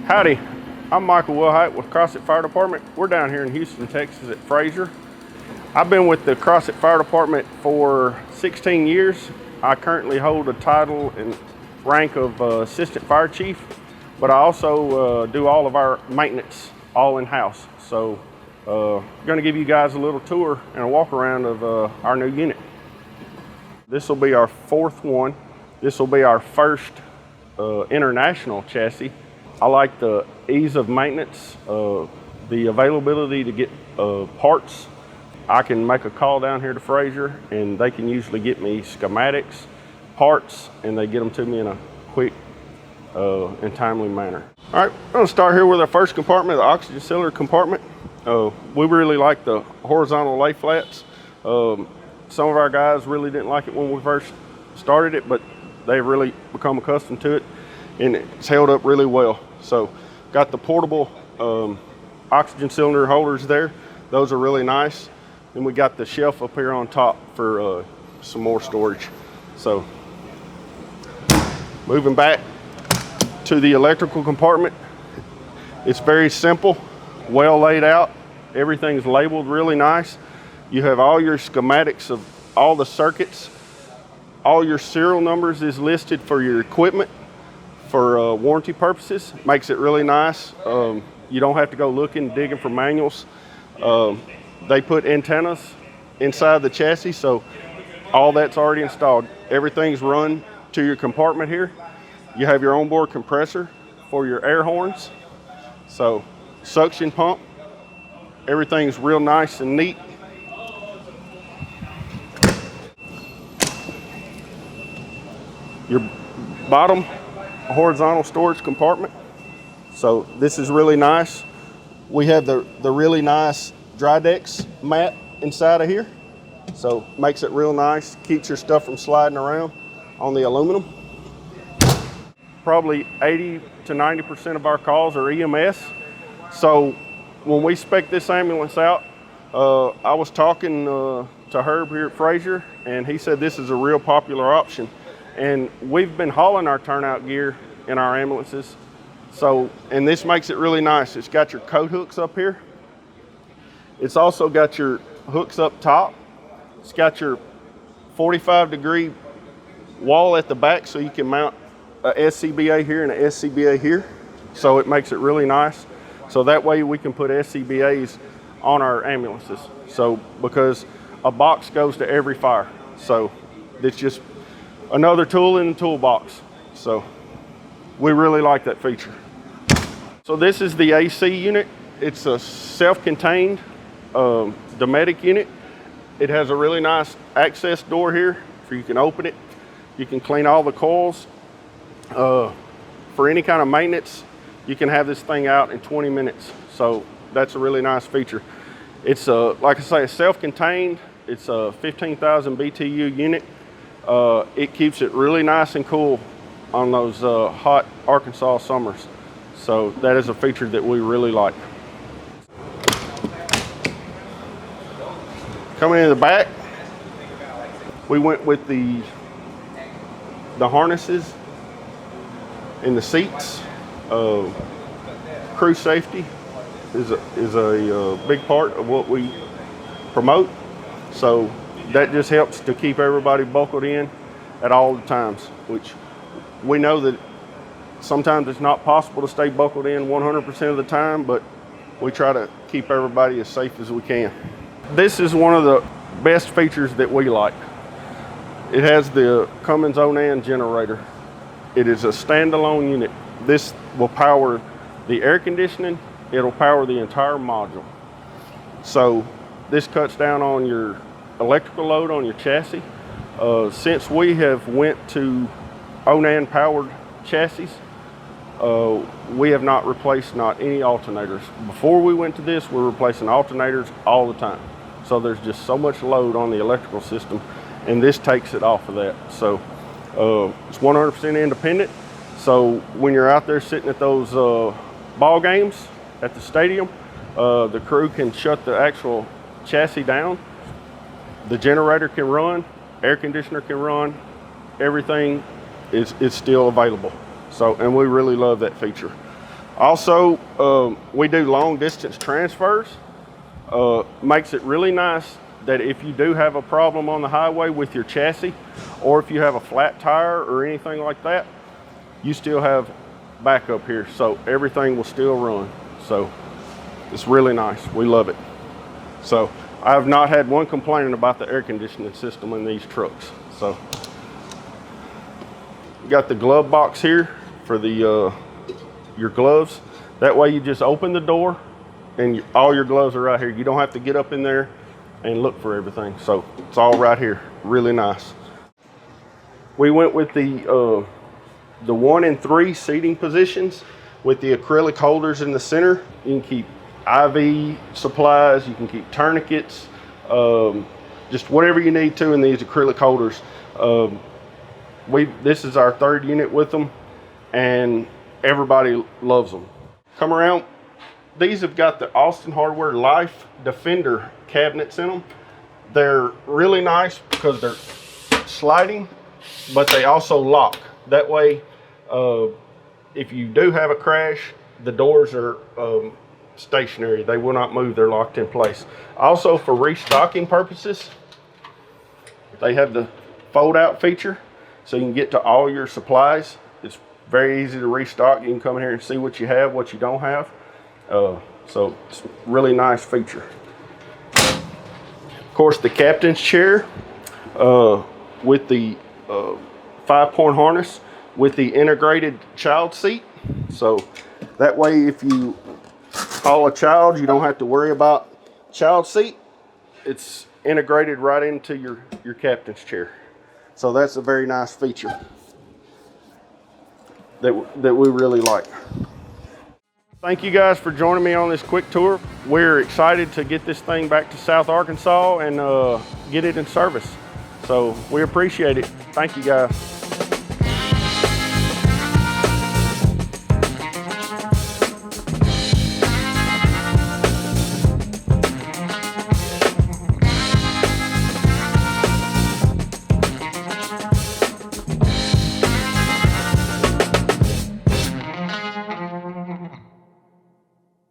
Howdy, I'm Michael Willhite with Crossett Fire Department. We're down here in Houston, Texas at Fraser. I've been with the Crossett Fire Department for 16 years. I currently hold a title and rank of Assistant Fire Chief, but I also do all of our maintenance all in-house. So I'm going to give you guys a little tour and a walk around of our new unit. This will be our fourth one. This will be our first international chassis. I like the ease of maintenance, the availability to get parts. I can make a call down here to Fraser and they can usually get me schematics, parts, and they get them to me in a quick and timely manner. All right, I'm gonna start here with our first compartment, the oxygen cylinder compartment. We really like the horizontal lay flats. Some of our guys really didn't like it when we first started it, but they've really become accustomed to it and it's held up really well. So got the portable oxygen cylinder holders there. Those are really nice. And we got the shelf up here on top for some more storage. So moving back to the electrical compartment, it's very simple, well laid out. Everything's labeled really nice. You have all your schematics of all the circuits. All your serial numbers is listed for your equipment for warranty purposes. Makes it really nice. You don't have to go looking, digging for manuals. They put antennas inside the chassis, so all that's already installed. Everything's run to your compartment here. You have your onboard compressor for your air horns. So suction pump, everything's real nice and neat. Your bottom horizontal storage compartment. So this is really nice. We have the really nice Drydex mat inside of here. So makes it real nice, keeps your stuff from sliding around on the aluminum. Probably 80 to 90% of our calls are EMS. So when we spec this ambulance out, I was talking to Herb here at Fraser, and he said this is a real popular option. And we've been hauling our turnout gear in our ambulances. So, and this makes it really nice. It's got your coat hooks up here. It's also got your hooks up top. It's got your 45-degree wall at the back so you can mount a SCBA here and a SCBA here. So it makes it really nice. So that way we can put SCBAs on our ambulances. So because a box goes to every fire. So it's just another tool in the toolbox. So we really like that feature. So this is the AC unit. It's a self-contained Dometic unit. It has a really nice access door here so you can open it. You can clean all the coils. For any kind of maintenance, you can have this thing out in 20 minutes. So that's a really nice feature. It's like I say, it's self-contained. It's a 15,000 BTU unit. It keeps it really nice and cool on those hot Arkansas summers. So that is a feature that we really like. Coming in the back, we went with the harnesses and the seats. Crew safety is a big part of what we promote. So that just helps to keep everybody buckled in at all the times, which we know that sometimes it's not possible to stay buckled in 100% of the time, but we try to keep everybody as safe as we can. This is one of the best features that we like. It has the Cummins Onan generator. It is a standalone unit. This will power the air conditioning. It'll power the entire module. So this cuts down on your electrical load on your chassis. Since we have went to Onan powered chassis, we have not replaced not any alternators. Before we went to this, we're replacing alternators all the time. So there's just so much load on the electrical system, and this takes it off of that. So it's 100% independent. So when you're out there sitting at those ball games at the stadium, the crew can shut the actual chassis down. The generator can run, air conditioner can run, everything is still available. So, and we really love that feature. Also, we do long distance transfers. Makes it really nice that if you do have a problem on the highway with your chassis, or if you have a flat tire or anything like that, you still have backup here, so everything will still run. So it's really nice. We love it. So I have not had one complaint about the air conditioning system in these trucks. So you got the glove box here for the your gloves. That way you just open the door and all your gloves are right here. You don't have to get up in there and look for everything. So it's all right here. Really nice. We went with the 1 and 3 seating positions with the acrylic holders in the center. You can keep IV supplies, you can keep tourniquets, just whatever you need to in these acrylic holders. This is our 3rd unit with them, and everybody loves them. Come around. These have got the Austin Hardware Life Defender cabinets in them. They're really nice because they're sliding, but they also lock. That way, if you do have a crash, the doors are stationary. They will not move. They're locked in place. Also, for restocking purposes, they have the fold out feature, so you can get to all your supplies. It's very easy to restock. You can come in here and see what you have, what you don't have. So it's a really nice feature. Of course, the captain's chair with the 5-point harness with the integrated child seat. So that way, if you haul a child, you don't have to worry about child seat. It's integrated right into your captain's chair. So that's a very nice feature that we really like. Thank you guys for joining me on this quick tour. We're excited to get this thing back to South Arkansas and get it in service. So we appreciate it. Thank you guys.